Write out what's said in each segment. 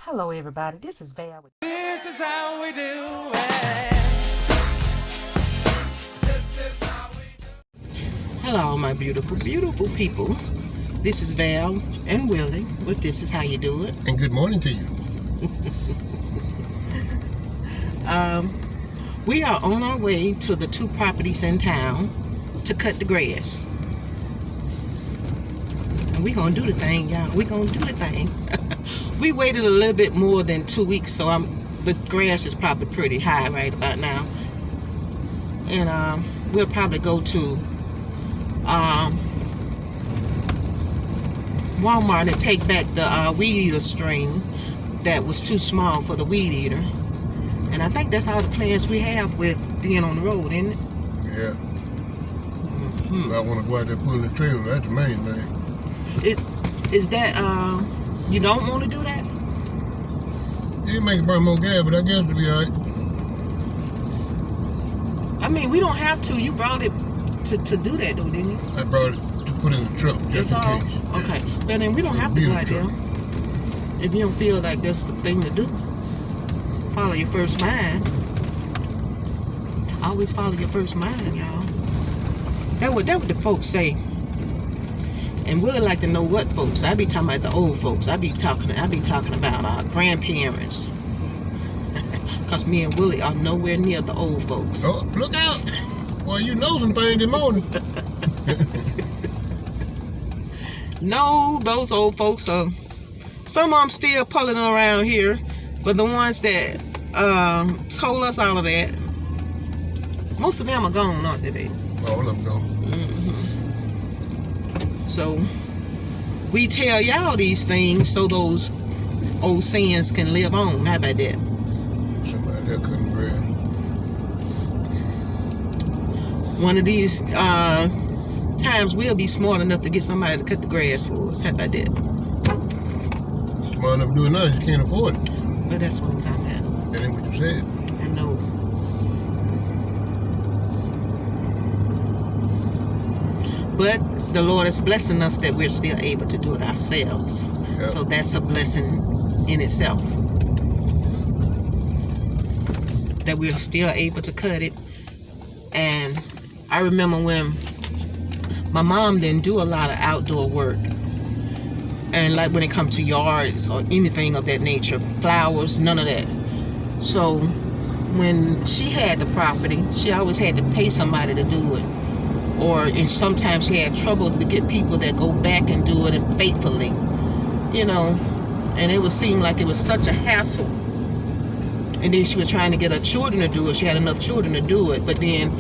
Hello, everybody. This is Val. This is how we do it. Hello, my beautiful, beautiful people. This is Val and Willie with This Is How You Do It. And good morning to you. We are on our way to the 2 properties in town to cut the grass. And we're going to do the thing, y'all. We're going to do the thing. We waited a little bit more than 2 weeks, so the grass is probably pretty high right about now. And we'll probably go to Walmart and take back the weed eater string that was too small for the weed eater. And I think that's all the plans we have with being on the road, isn't it? Yeah. I want to go out there pulling the trailer. That's the main thing. Is that you don't want to do that? It make it burn more gas, but I guess it'll be alright. I mean, we don't have to. You brought it to do that, though, didn't you? I brought it to put in the truck just in all case. okay. But then we don't have to go out there if you don't feel like that's the thing to do. Follow your first mind. Always follow your first mind, y'all. That what the folks say. And Willie like to know what folks. I be talking about the old folks. I be talking about our grandparents. Cause me and Willie are nowhere near the old folks. Oh, look out! Well, you know some things this morning. No, those old folks are. Some of them still pulling around here, but the ones that told us all of that, most of them are gone, aren't they, baby? All of them gone. So we tell y'all these things so those old sins can live on. How about that? Somebody that couldn't grab. One of these times we'll be smart enough to get somebody to cut the grass for us. How about that? Smart enough to do it now, you can't afford it. But that's what I'm talking about. That ain't what you said. I know. But the Lord is blessing us that we're still able to do it ourselves. Yep. So that's a blessing in itself. That we're still able to cut it. And I remember when my mom didn't do a lot of outdoor work. And like when it comes to yards or anything of that nature, flowers, none of that. So when she had the property, she always had to pay somebody to do it. And sometimes she had trouble to get people that go back and do it faithfully, you know. And it would seem like it was such a hassle. And then she was trying to get her children to do it. She had enough children to do it. But then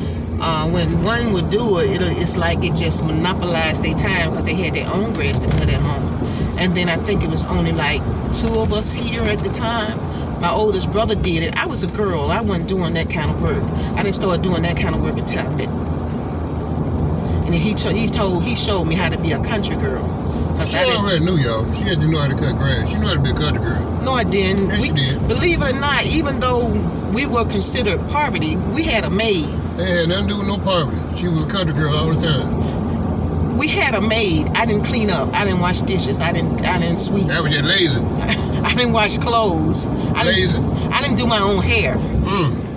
when one would do it, it's like it just monopolized their time because they had their own grass to cut at home. And then I think it was only like 2 of us here at the time. My oldest brother did it. I was a girl. I wasn't doing that kind of work. I didn't start doing that kind of work until I met. And then he showed me how to be a country girl. She already knew y'all. She had to know how to cut grass. She knew how to be a country girl. No, I didn't. Yes, she did. Believe it or not, even though we were considered poverty, we had a maid. They had nothing to do with no poverty. She was a country girl all the time. We had a maid. I didn't clean up. I didn't wash dishes. I didn't sweep. That was just lazy. I didn't wash clothes. I didn't do my own hair.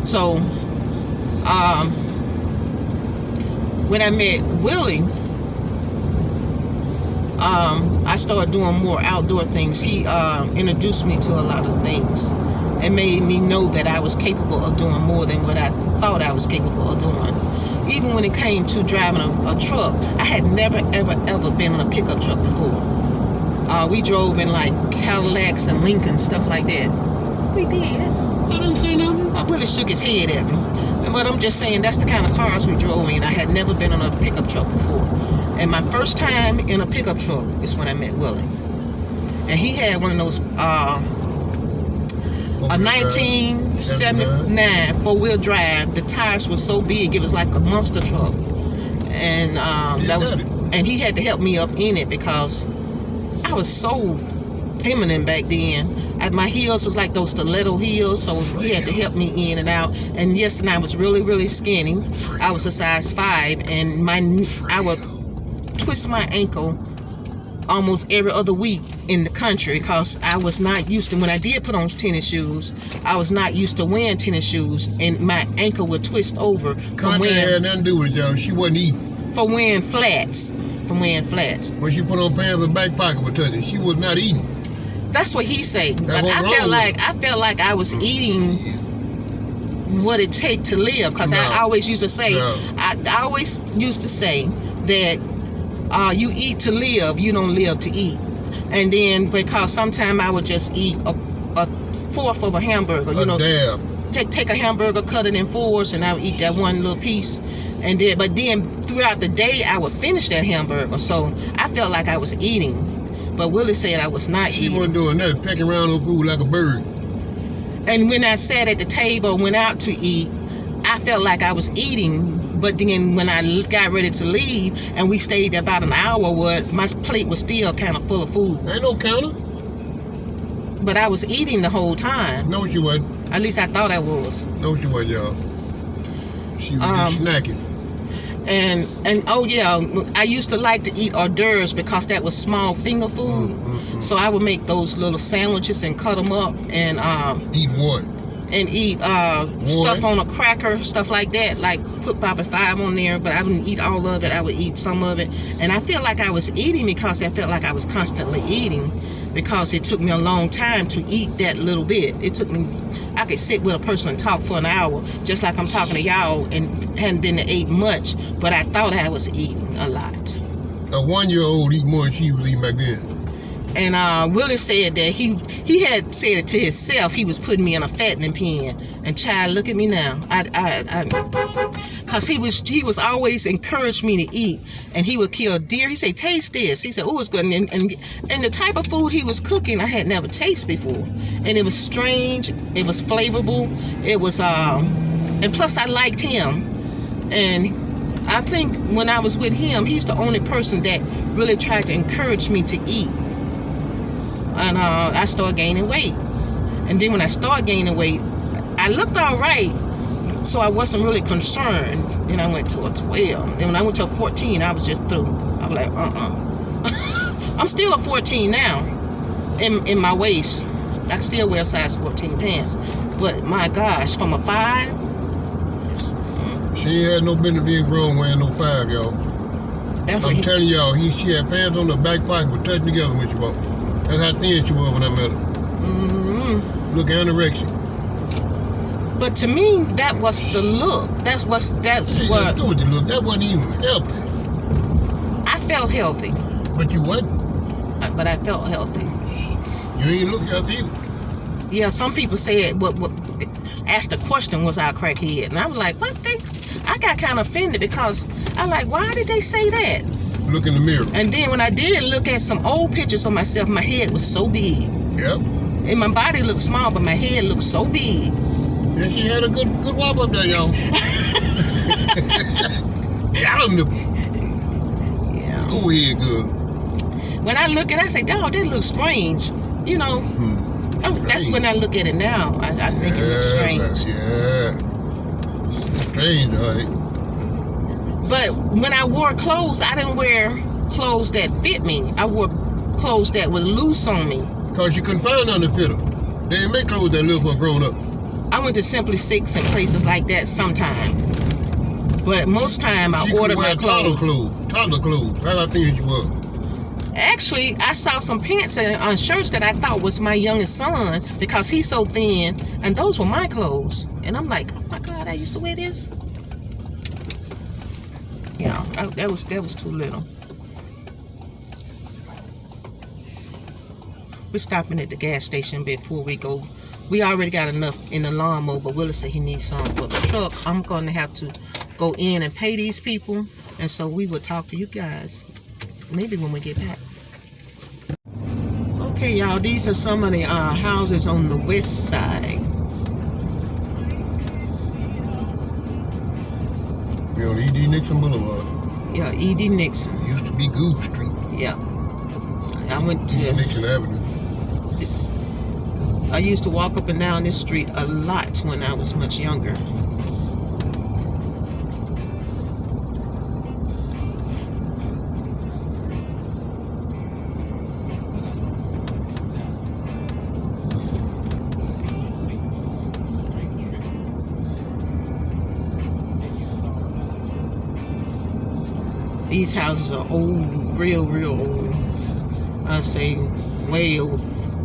So, when I met Willie, I started doing more outdoor things. He introduced me to a lot of things and made me know that I was capable of doing more than what I thought I was capable of doing. Even when it came to driving a truck, I had never, ever been on a pickup truck before. We drove in like Cadillacs and Lincolns, stuff like that. We did. I didn't say nothing. Willie shook his head at me. But I'm just saying that's the kind of cars we drove in. I had never been on a pickup truck before. And my first time in a pickup truck is when I met Willie. And he had one of those a 1979 four-wheel drive. The tires were so big, it was like a monster truck. And and he had to help me up in it because I was so feminine back then. My heels was like those stiletto heels, so he had to help me in and out. And yes, and I was really, really skinny. I was a size 5, and I would twist my ankle almost every other week in the country because I was not used to, when I did put on tennis shoes, I was not used to wearing tennis shoes, and my ankle would twist over Country had nothing to do with it, y'all. She wasn't eating. for wearing flats. When she put on pants, her back pocket was touching. She was not eating. That's what he said. But That's I felt like I was eating what it take to live, because I always used to say, I always used to say that you eat to live, you don't live to eat. And then because sometimes I would just eat a fourth of a hamburger, take a hamburger, cut it in fours, and I would eat that one little piece. And then, but then throughout the day, I would finish that hamburger. So I felt like I was eating. But Willie said I was not eating. She wasn't doing nothing, pecking around her food like a bird. And when I sat at the table, went out to eat, I felt like I was eating. But then when I got ready to leave, and we stayed about an hour, my plate was still kind of full of food. Ain't no counter. But I was eating the whole time. No, she wasn't. At least I thought I was. No, she wasn't, y'all. She was just snacking. And oh yeah, I used to like to eat hors d'oeuvres because that was small finger food. So I would make those little sandwiches and cut them up and eat what? And eat stuff on a cracker, stuff like that. Like put probably 5 on there, but I wouldn't eat all of it. I would eat some of it, and I feel like I was eating because I felt like I was constantly eating, because it took me a long time to eat that little bit. It took me, I could sit with a person and talk for an hour, just like I'm talking to y'all, and hadn't been to eat much, but I thought I was eating a lot. A 1-year-old eat more than she was eating back then. And Willie said that he had said it to himself. He was putting me in a fattening pen. And child, look at me now. Cause he was always encouraged me to eat. And he would kill deer. He said, taste this. He said, oh, it's good. And the type of food he was cooking, I had never tasted before. And it was strange. It was flavorful. It was and plus I liked him. And I think when I was with him, he's the only person that really tried to encourage me to eat. And I started gaining weight. And then when I started gaining weight, I looked all right, so I wasn't really concerned. Then I went to a 12. And when I went to a 14, I was just through. I was like, I'm still a 14 now in my waist. I still wear size 14 pants. But my gosh, from a 5. She ain't had no business being grown wearing no 5, y'all. I'm telling y'all, she had pants on the back pocket, but touching together when she walked. That's how thin she was when I met her. Look, anorexic. But to me, that was the look. That's what. Do with the look. That wasn't even healthy. I felt healthy. But you wasn't. But I felt healthy. You ain't look healthy either. Yeah, some people said, what asked the question, was I a crackhead? And I was like, what? I got kind of offended because I'm like, why did they say that? Look in the mirror. And then when I did look at some old pictures of myself, my head was so big. Yep. And my body looked small, but my head looked so big. Yeah, she had a good wop up there, y'all. Got him. Yeah. Go ahead, good. When I look at it, I say, dog, that looks strange. You know. That's when I look at it now. I think it looks strange. Yeah. Strange, right? But when I wore clothes, I didn't wear clothes that fit me. I wore clothes that were loose on me. Because you couldn't find none to fit them. They didn't make clothes that live for a grown up. I went to Simply Six and places like that sometime. But most time I ordered my clothes. Toddler clothes. That's how thin she was. Actually, I saw some pants on shirts that I thought was my youngest son because he's so thin, and those were my clothes. And I'm like, oh my God, I used to wear this. Yeah, that was too little. We're stopping at the gas station before we go. We already got enough in the lawnmower, but Willie said he needs some for the truck. I'm going to have to go in and pay these people, and so we will talk to you guys maybe when we get back. Okay, y'all, these are some of the houses on the west side. We're on E.D. Nixon Boulevard. Yeah, E.D. Nixon. Used to be Goose Street. Yeah. I went to Nixon Avenue. I used to walk up and down this street a lot when I was much younger. these houses are old, real old. I'd say way over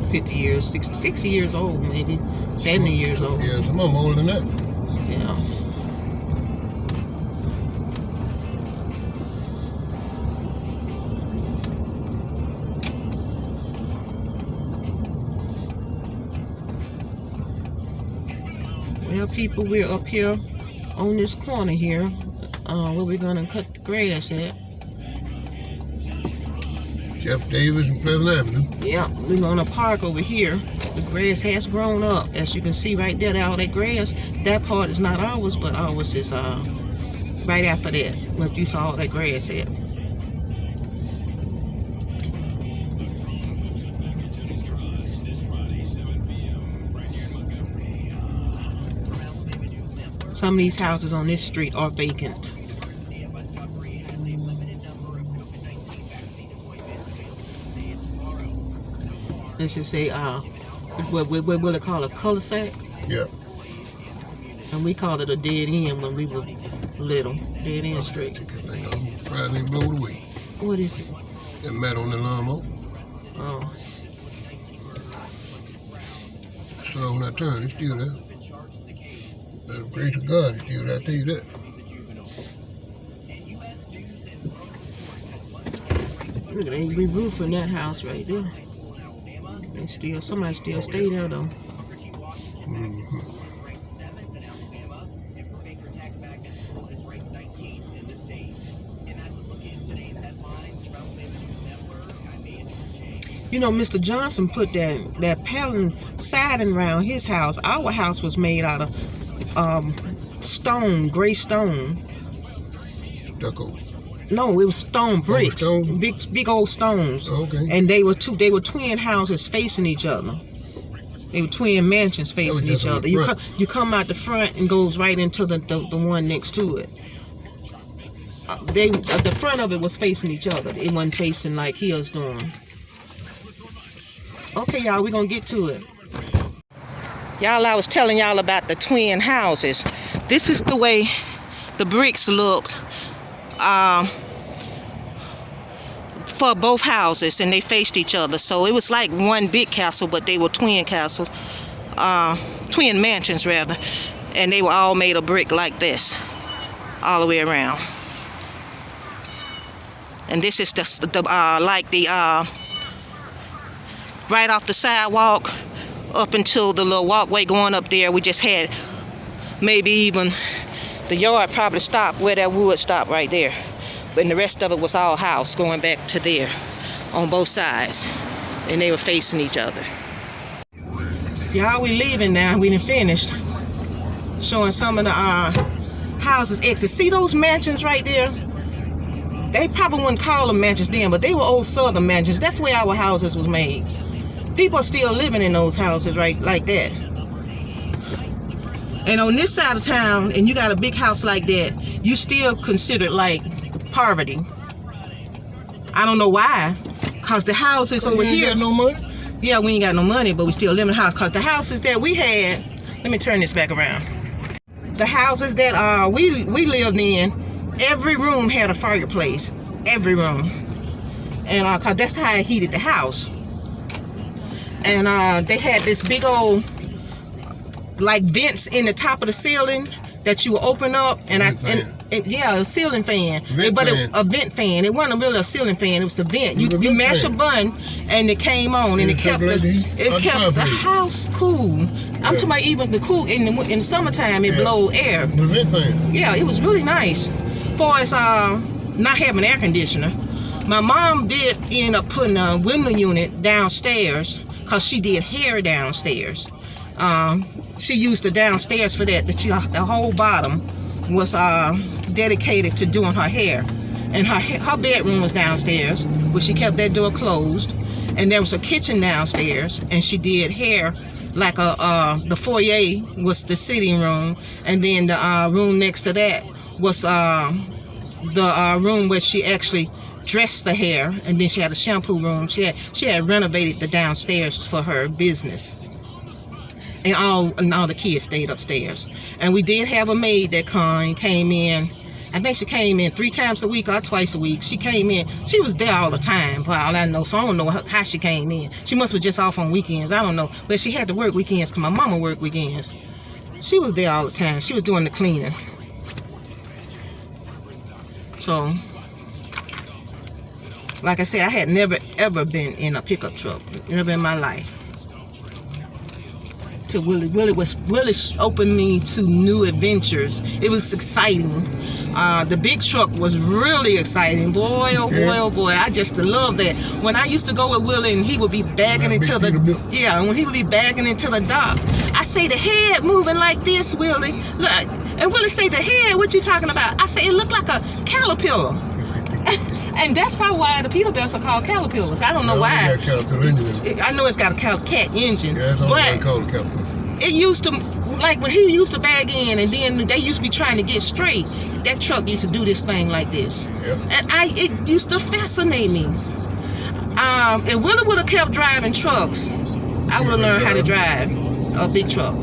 50 years, 60 years old, maybe 70 years old. Yeah, some of them older than that. Yeah. Well, people, we're up here on this corner here, where we're gonna cut the grass at. Jeff Davis and Pleasant Avenue. Yeah, we're gonna park over here. The grass has grown up, as you can see right there. All that grass, that part is not ours, but ours is right after that. What you saw all that grass at. Some of these houses on this street are vacant. This is a what they call a cul-de-sac. Yeah. And we called it a dead end when we were little. Dead end street. Take that thing off. Probably ain't blow it away. What is it? That mat on the lawnmower. Oh. So when I turn, it's still there. By the grace of God, it's still there. I tell you that. Look at that, we roofing that house right there. And still, somebody still stay there though. You know, Mr. Johnson put that paneling siding around his house. Our house was made out of stone, gray stone. Stucco. No, it was stone bricks, stone? big old stones. Okay. And they were twin houses facing each other. They were twin mansions facing each other. You come out the front and goes right into the one next to it. The front of it was facing each other. It wasn't facing like he was doing. Okay, y'all, we're gonna get to it. Y'all, I was telling y'all about the twin houses. This is the way the bricks looked for both houses, and they faced each other. So it was like one big castle, but they were twin castles, twin mansions rather, and they were all made of brick like this, all the way around. And this is right off the sidewalk up until the little walkway going up there. We just had maybe even the yard probably stopped where that wood stopped right there. But the rest of it was all house going back to there on both sides. And they were facing each other. Y'all, we leaving now. We done finished. Showing some of the houses exit. See those mansions right there? They probably wouldn't call them mansions then, but they were old southern mansions. That's the way our houses was made. People are still living in those houses right like that. And on this side of town, and you got a big house like that, you still consider it like poverty. I don't know why, cause the houses over here. Ain't got no money? Yeah, we ain't got no money, but we still live in the house. Cause the houses that we had, let me turn this back around. The houses that we lived in, every room had a fireplace, every room, and cause that's how it heated the house. And they had this big old like vents in the top of the ceiling that you would open up, and yeah, a ceiling fan. A vent fan. It wasn't really a ceiling fan. It was the vent. You mash a button, and it came on, and it kept the house cool. I'm talking about even the cool in the summertime. It blowed air. The vent fan. Yeah, it was really nice. For as not having air conditioner, my mom did end up putting a window unit downstairs because she did hair downstairs. She used the downstairs for that. The whole bottom was dedicated to doing her hair, and her bedroom was downstairs, but she kept that door closed. And there was a kitchen downstairs, and she did hair like the foyer was the sitting room, and then the room next to that was the room where she actually dressed the hair, and then she had a shampoo room. She had renovated the downstairs for her business. And all the kids stayed upstairs. And we did have a maid that came in I think she came in 3 times a week or twice a week. She came in. She was there all the time, for all I know. So I don't know how she came in. She must be just off on weekends. I don't know. But she had to work weekends because my mama worked weekends. She was there all the time. She was doing the cleaning. So, like I said, I had never, ever been in a pickup truck. Never in my life. To Willie opened me to new adventures. It was exciting. The big truck was really exciting. Boy, oh boy, oh boy. I just love that. When I used to go with Willie and he would be bagging into the when he would be bagging into the dock, I say the head moving like this, Willie. Look, and Willie say the head. What you talking about? I say it looked like a caterpillar. And that's probably why the Peterbilts are called caterpillars. I don't know why. I know it's got a cat engine, but it used to, like when he used to bag in, and then they used to be trying to get straight. That truck used to do this thing like this, and it used to fascinate me. And Willie would have kept driving trucks. I would have learned how to drive a big truck.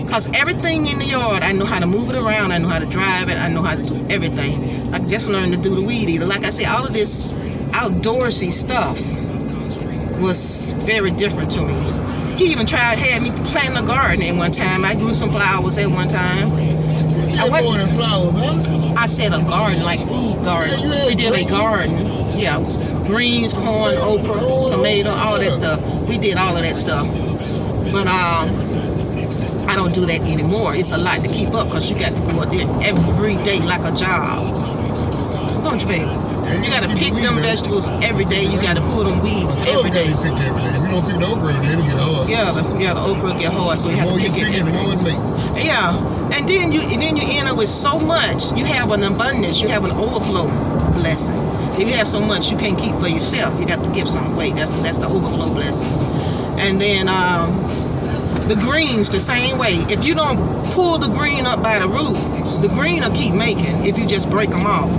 Because everything in the yard, I know how to move it around, I know how to drive it, I know how to do everything. I just learned to do the weed eater. Like I said, all of this outdoorsy stuff was very different to me. He even had me planting a garden at one time. I grew some flowers at one time. I said a garden, like food garden. We did a garden. Yeah, greens, corn, okra, tomato, all of that stuff. We did all of that stuff. But I don't do that anymore. It's a lot to keep up because you got to go out there every day like a job. Don't you, baby? You got to pick them vegetables every day. You got to pull them weeds every day. If you don't pick the okra every day, it'll get hard. Yeah, the okra get hard, so you have to pick it every day. Yeah, and then you end up with so much. You have an abundance. You have an overflow blessing. If you have so much you can't keep for yourself, you got to give some away. That's the overflow blessing. And then the greens the same way. If you don't pull the green up by the root, the green will keep making. If you just break them off,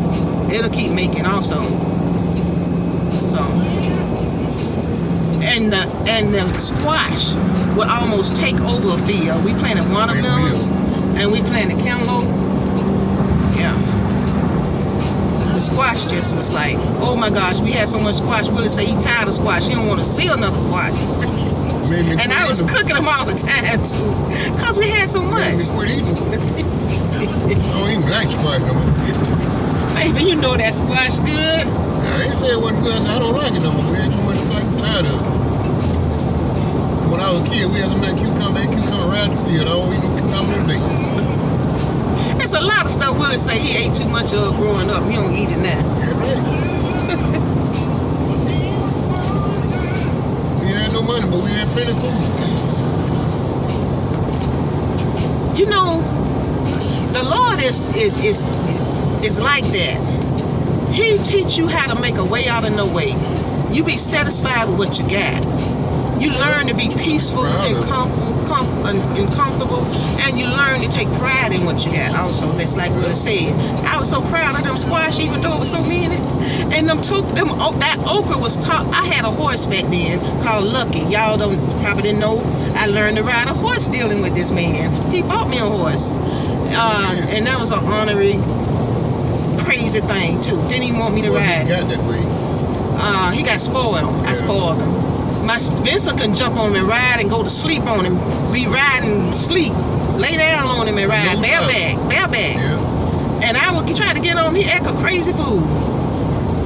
it'll keep making also. So, and the squash would almost take over a field. We planted watermelons and we planted cantaloupe. Yeah. The squash just was like, oh my gosh, we had so much squash. Willie say he tired of squash. He don't want to see another squash. And I was cooking them all the time too, cause we had so much. I don't even like squash no more. Baby, you know that squash good. I ain't say it wasn't good. I don't like it no more. We had too much squash. I'm tired of it. When I was a kid, we had some of that cucumber right the field. I don't eat no cucumber today. There's a lot of stuff Willie say he ate too much of growing up. He don't eat it now. Yeah, right. No money, but we had plenty of food. You know, the Lord is like that. He teach you how to make a way out of no way. You be satisfied with what you got. You learn to be peaceful and comfortable, and you learn to take pride in what you got. Also, that's like what I said. I was so proud of them squash, even though it was so many. And that okra was top. I had a horse back then called Lucky. Y'all probably didn't know. I learned to ride a horse dealing with this man. He bought me a horse, and that was an honorary, crazy thing too. Didn't even want me to ride. He got that way. He got spoiled. Yeah. I spoiled him. My Vincent can jump on him and ride and go to sleep on him. Be riding, sleep, lay down on him and ride bareback. Yeah. And I would try to get on him. He act a crazy fool.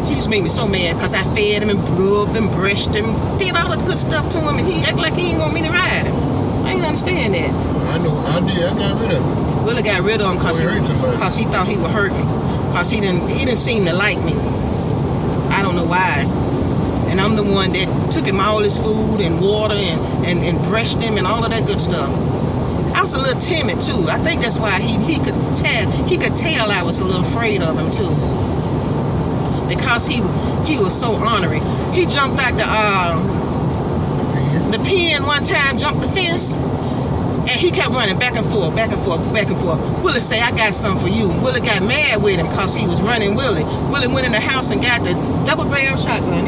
He just made me so mad because I fed him and rubbed him, brushed him, did all the good stuff to him, and he act like he didn't want me to ride him. I didn't understand that. I know. I did. I got rid of him. Willie got rid of him because he thought he would hurt me. Because he didn't seem to like me. I don't know why. And I'm the one that took him all his food and water and brushed him and all of that good stuff. I was a little timid too. I think that's why he could tell I was a little afraid of him too. Because he was so ornery. He jumped out the pen one time, jumped the fence, and he kept running back and forth, back and forth, back and forth. Willie say, I got something for you. Willie got mad with him because he was running Willie. Willie went in the house and got the double-barrel shotgun.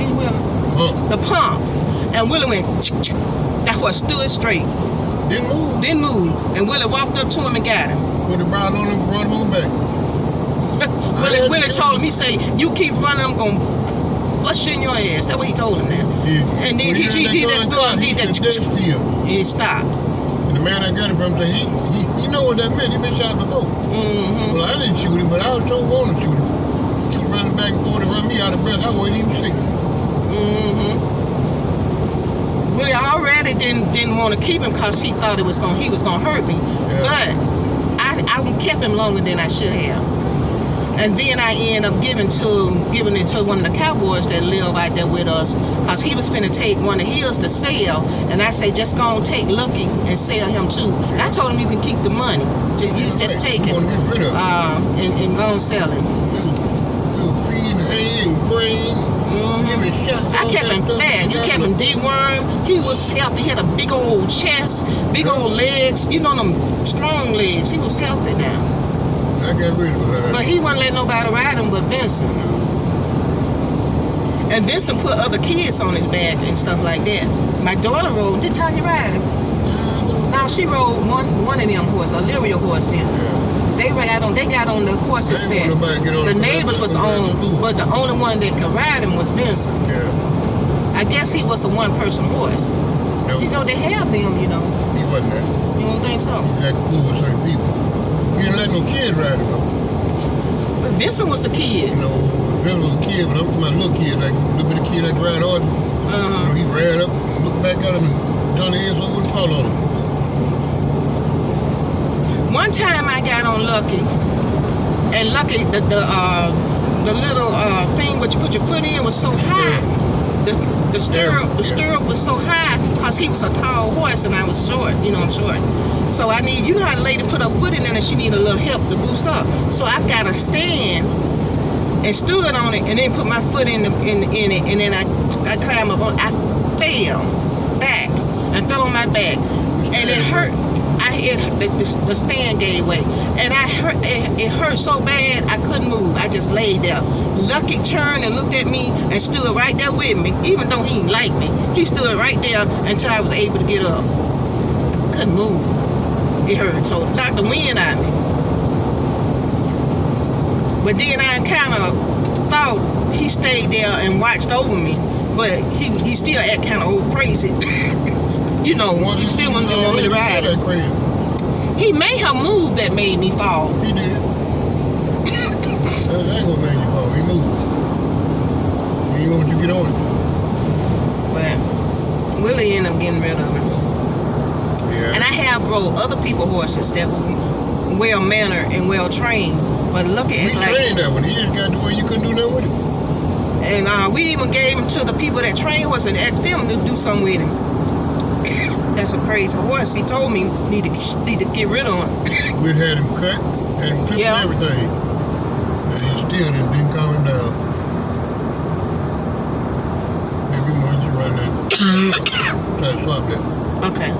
The pump. And Willie went, chick. That horse stood straight. Didn't move. And Willie walked up to him and got him. Put the bridle on him, brought him on back. Willie told him, he say, you keep running, I'm going to bust you in your ass. That's what he told him now. And then he did that storm, he did that. And he stopped. And the man I got him from said, he know what that meant. He been shot before. Well, I didn't shoot him, but I was so want to shoot him. He running back and forth and run me out of breath. I wasn't even sick. Willie already didn't want to keep him because he thought he was gonna hurt me. Yeah. But I kept him longer than I should have. And then I ended up giving it to one of the cowboys that live out there with us, because he was finna take one of his to sell. And I say, just go and take Lucky and sell him too. And I told him you can keep the money. Just take it. And go and sell him. You feeding hay and grain. I kept him fat. You kept him dewormed. He was healthy. He had a big old chest, big old legs. You know them strong legs. He was healthy now. I got rid of him. But he wouldn't let nobody ride him but Vincent. And Vincent put other kids on his back and stuff like that. My daughter rode. Did Tonya ride him? No, she rode one of them horses, a Lyria horse then. Yeah. They got on the horses that the neighbors was on, but the only one that could ride him was Vincent. Yeah. I guess he was a one-person horse. No. You know, they have them, you know. He wasn't that. You don't think so? He had to fool with certain people. He didn't let no kid ride him, though. But Vincent was a kid. You know, Vincent was a kid, but I'm talking about a little kid, like a little bit of kid that ride horses. You know, he ran up, looked back at him, and turned his head so it wouldn't fall on him. One time I got on Lucky, and Lucky, the little thing where you put your foot in was so high. The stirrup was so high because he was a tall horse and I was short. You know, I'm short. So I need, you know how a lady put her foot in there and she need a little help to boost up. So I've got to stand and stood on it and then put my foot in it, and then I climbed up on. I fell back and fell on my back, and it hurt. The stand gave way, and it hurt so bad I couldn't move. I just laid there. Lucky turned and looked at me and stood right there with me, even though he didn't like me. He stood right there until I was able to get up. Couldn't move. It hurt, so it knocked the wind out of me. But then I kind of thought he stayed there and watched over me, but he still act kind of old crazy. You know, he still want me to ride him. He made her move that made me fall. He did. That's what made you fall. He moved. He didn't want you to get on it. But Willie ended up getting rid of him. Yeah. And I have rode other people's horses that were well mannered and well trained. But look at it like. We trained that one. He just got to where you couldn't do nothing with him. And we even gave him to the people that trained horses and asked them to do something with him. That's a crazy horse. He told me need to get rid of him. We'd had him cut, had him clipped and everything. And he still didn't calm him down. Maybe more you run that. Try to swap that. Okay.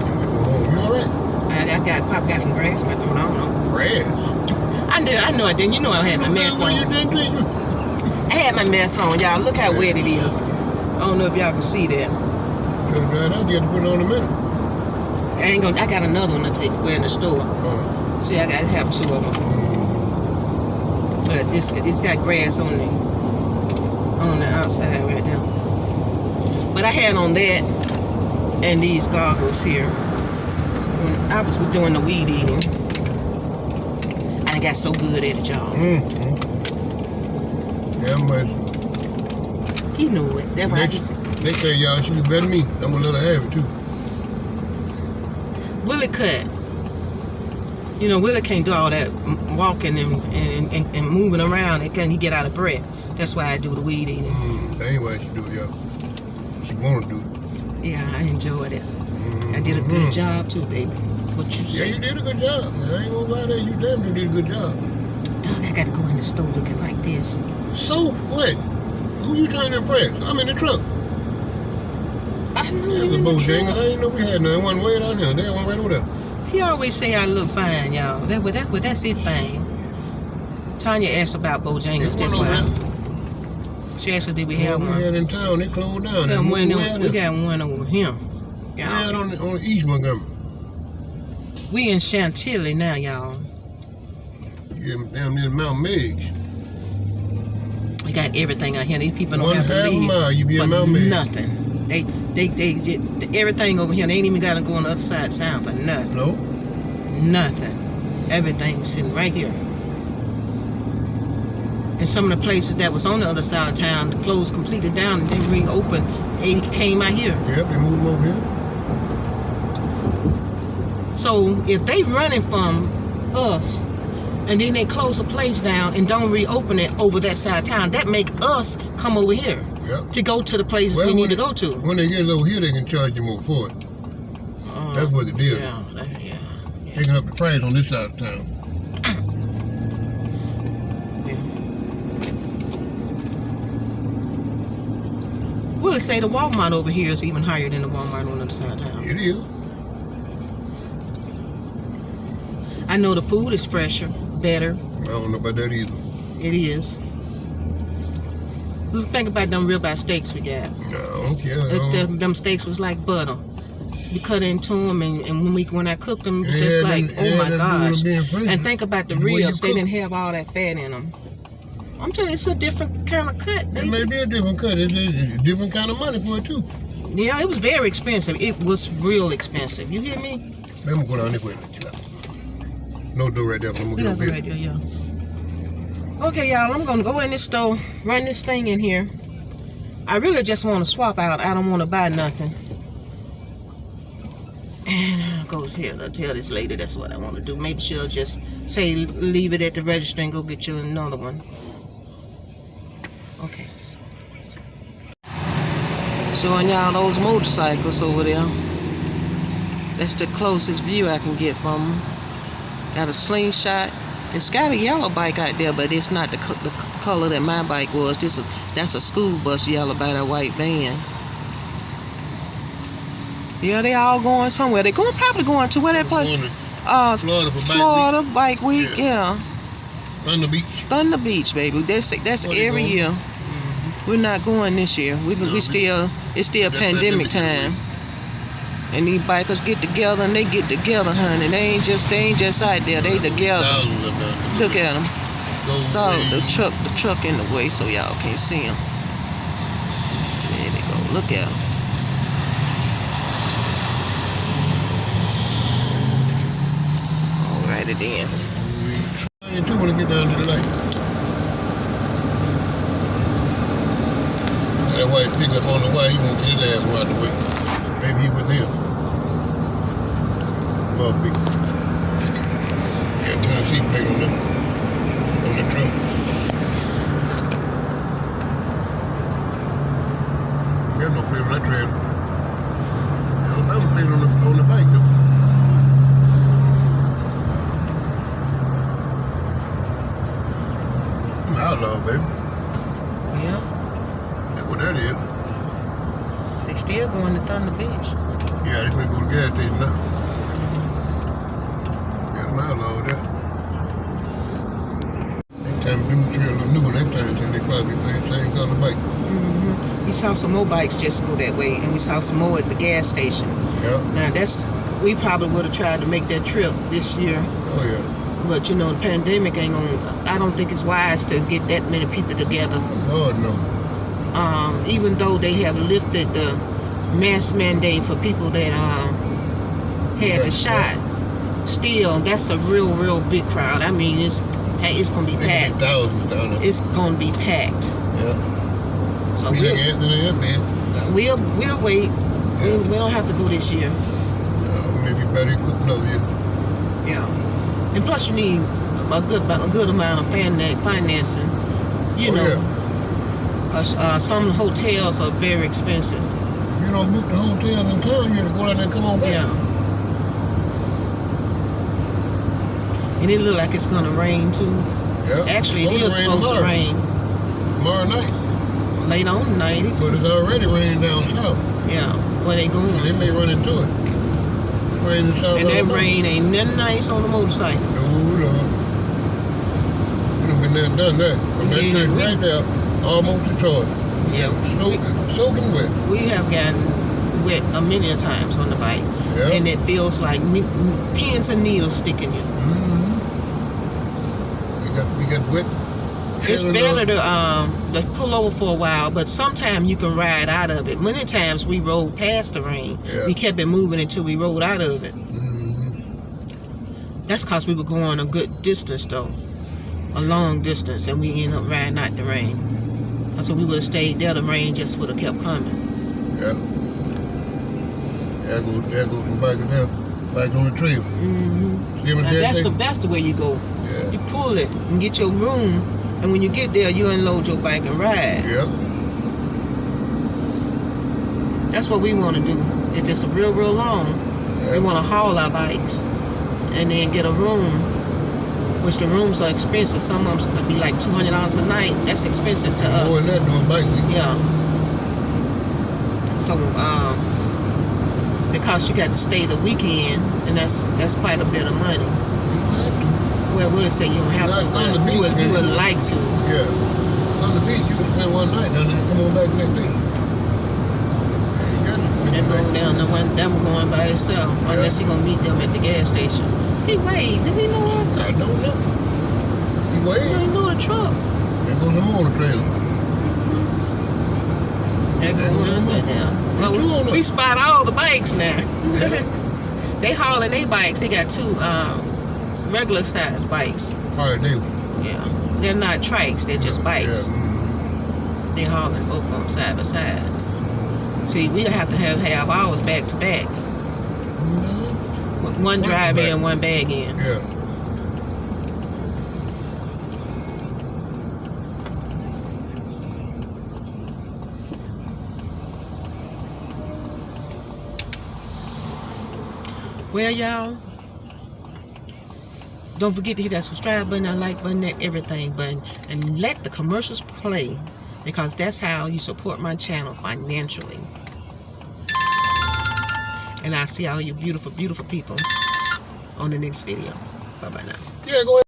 And we go home. You alright? Pop got some grass in my throat. I don't know. Grass? I know I didn't. You know I had my mess on. You didn't I had my mess on, y'all. Look how wet it is. I don't know if y'all can see that. You have to put it on a minute. I got another one to take away in the store. See, I gotta have two of them. But it's got grass on the outside right now. But I had on that and these goggles here when I was doing the weed eating. I got so good at it, y'all. Yeah, much. He knew it. That's why I said. Next time y'all should be better than me. I'm gonna let her have it too. Willie cut. You know, Willie can't do all that walking and moving around and he get out of breath. That's why I do the weed eating. That ain't why she do it, y'all. She wanna do it. Yeah, I enjoyed it. I did a good job too, baby. What you say? Yeah, you did a good job. I ain't gonna lie to you. You damn sure did a good job. Dog, I got to go in the store looking like this. So what? Who you trying to impress? I'm in the truck. I know There's a Bojangles. I didn't know we had none. One way down there. There's one right over there. He always say I look fine, y'all. That's his thing. Tonya asked about Bojangles. That's why. She asked us, did we have one? We had in town. They closed down. We got one over here. We had on the East Montgomery. We in Chantilly now, y'all. down near Mount Meigs. We got everything out here. These people don't have to leave 1/2 mile, you be in Mount Meigs. nothing. They everything over here. They ain't even got to go on the other side of town for nothing. Nope. Nothing. Everything's sitting right here. And some of the places that was on the other side of town closed completely down and then reopened. They came out here. Yep, they moved over here. So if they running from us and then they close a place down and don't reopen it over that side of town, that make us come over here to go to the places we need to go to. When they get it over here, they can charge you more for it. That's what the deal is. Taking up the price on this side of town. Well, they say the Walmart over here is even higher than the Walmart on the other side of town. It is. I know the food is fresher, better. I don't know about that either. It is. Think about them ribeye steaks we got. No, I don't care. Them steaks was like butter. You cut into them, and when I cooked them, it was just like, oh my gosh. And think about the ribs; they didn't have all that fat in them. I'm telling you, it's a different kind of cut. It may be a different cut. It's a different kind of money for it too. Yeah, it was very expensive. It was real expensive. You hear me? Let me go down this way. No door right there. But I'm gonna get over here. Yeah. Okay, y'all. I'm gonna go in this store, run this thing in here. I really just want to swap out. I don't want to buy nothing. And I'll go here. I'll tell this lady that's what I want to do. Maybe she'll just say leave it at the register and go get you another one. Okay. Showing y'all those motorcycles over there. That's the closest view I can get from them. Got a slingshot. It's got a yellow bike out there, but it's not the color that my bike was. That's a school bus yellow by that white van. Yeah, they all going somewhere. They probably going to where they play. Florida Bike Week. Yeah. Thunder Beach. Thunder Beach, baby. That's every year. Mm-hmm. We're not going this year. It's still pandemic time. And these bikers get together and they get together, honey. They ain't just out there. They together. Look at them. The truck in the way so y'all can't see them. There they go. Look at them. All right, it in. I do want to get down to the light. That white pickup on the way, he won't get his ass right the way. Maybe he was here. Must be. Yeah, Tennessee plate on the truck. Ain't got no plate on that trailer. Alabama plate on the bike though. I'm outlaw, baby. Yeah. That's what that is. They still going to Thunder Beach. Yeah, they finna go to the gas station now. Got them outlaw there. Next time them trail a little new one, next time they probably be playing the same color bike. Mm-hmm. We saw some more bikes just go that way, and we saw some more at the gas station. Yeah. Now we probably would have tried to make that trip this year. Oh yeah. But you know, the pandemic ain't gonna. I don't think it's wise to get that many people together. Lord no. Even though they have lifted the mask mandate for people that had the shot, still that's a real big crowd. I mean, it's gonna be packed. Thousands down there. It's gonna be packed. Yeah. So we'll wait. Yeah. We don't have to go this year. Maybe better equipped another year. Yeah. And plus, you need a good amount of financing. You know. Because some hotels are very expensive. If you don't book the hotels in town, you have to go out there and come on back. Yeah. And it look like it's gonna rain too. Yeah. Actually, it is supposed to rain. Tomorrow night. Late on tonight. But it's already raining down south. Yeah. Where they going? They may run into it. It's raining south. And that rain ain't nothing nice on the motorcycle. No. We done been there and done that. From that church right there. Almost to Troy. Yeah. Soaking wet. We have gotten wet many a times on the bike. Yeah. And it feels like pins and needles sticking you. Mm-hmm. You got wet. It's better to pull over for a while, but sometimes you can ride out of it. Many times we rode past the rain. Yeah. We kept it moving until we rode out of it. That's because we were going a good distance, though. A long distance, and we ended up riding out the rain. So we would have stayed there, the rain just would have kept coming. Yeah. There goes from back in there. Back on the trailer. See That's the way you go. Yeah. You pull it and get your room, and when you get there, you unload your bike and ride. Yeah. That's what we want to do. If it's real long, we want to haul our bikes and then get a room, which the rooms are expensive. Some of them could be like $200 a night. That's expensive to us. More than that doing bike week. Yeah. So, because you got to stay the weekend, and that's quite a bit of money. Well, we'll say you don't have to, but you would like to. Yeah. On the beach, you can spend one night down there and come on back next day. And go down the one, them going by itself, unless he gonna meet them at the gas station. He waved. Did he know us? I don't know. He waved. He know the truck. There goes them on the trailer. There goes us right there. Well, we spot all the bikes now. They hauling their bikes. They got two regular size bikes. All right, yeah, they're not trikes. They're just bikes. Yeah. They hauling both of them side by side. See, we have to have ours back to back. One drive in, one bag in. Yeah. Well, y'all, don't forget to hit that subscribe button, that like button, that everything button, and let the commercials play, because that's how you support my channel financially. And I'll see all you beautiful, beautiful people on the next video. Bye-bye now. Yeah, go ahead.